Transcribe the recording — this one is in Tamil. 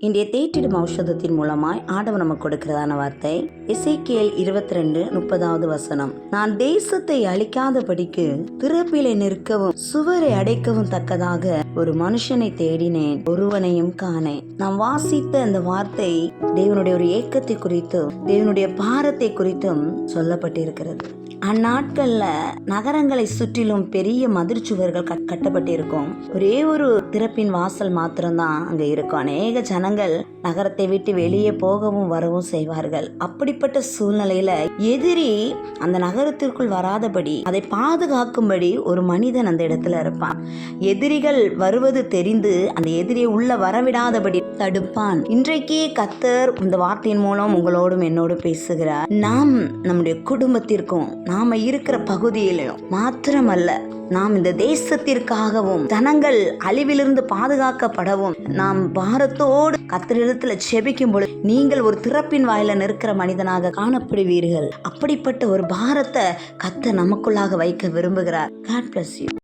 இன்றைய தேற்றிடும் ஔஷதத்தின் மூலமாய் ஆண்டவர் நமக்கு கொடுக்கிறதான வார்த்தை எசேக்கியேல் 22:30 வசனம். நான் தேசத்தை அழிக்காதபடிக்கு திறப்பிலே நிற்கவும் சுவரை அடைக்கவும் தக்கதாக ஒரு மனுஷனை தேடினேன், ஒருவனையும் காணேன். நாம் வாசித்த அந்த வார்த்தை தேவனுடைய ஒரு ஏக்கத்தை குறித்தும் தேவனுடைய பாரத்தை குறித்தும் சொல்லப்பட்டிருக்கிறது. அந்நாட்கள்ல நகரங்களை சுற்றிலும் பெரிய மதிர்ச்சுவர்கள் கட்டப்பட்டிருக்கும். ஒரே ஒரு திறப்பின் வாசல் மாத்திரம்தான் அங்க இருக்கும். அநேக ஜனங்கள் நகரத்தை விட்டு வெளியே போகவும் வரவும் செய்வார்கள். அப்படிப்பட்ட சூழ்நிலையில எதிரி அந்த நகரத்திற்குள் வராதபடி அதை பாதுகாக்கும்படி ஒரு மனிதன் அந்த இடத்துல இருப்பான். எதிரிகள் வருவது தெரிந்து அந்த எதிரியை உள்ள வரவிடாதபடி தடுப்பான். இன்றைக்கு கர்த்தர் இந்த வார்த்தையின் மூலம் உங்களோடும் என்னோடும் பேசுகிறார். நாம் நம்முடைய குடும்பத்திற்கும் நாம இருக்கிற பகுதியிலும் மாத்திரமல்ல, நாம் இந்த தேசத்திற்காகவும் ஜனங்கள் அழிவிலிருந்து பாதுகாக்கப்படவும் நாம் பாரத்தோடு கர்த்தரிடத்துல செபிக்கும் பொழுது நீங்கள் ஒரு திறப்பின் வாயில நிற்கிற மனிதனாக காணப்படுவீர்கள். அப்படிப்பட்ட ஒரு பாரத்தை கர்த்தர் நமக்குள்ளாக வைக்க விரும்புகிறார். God bless you.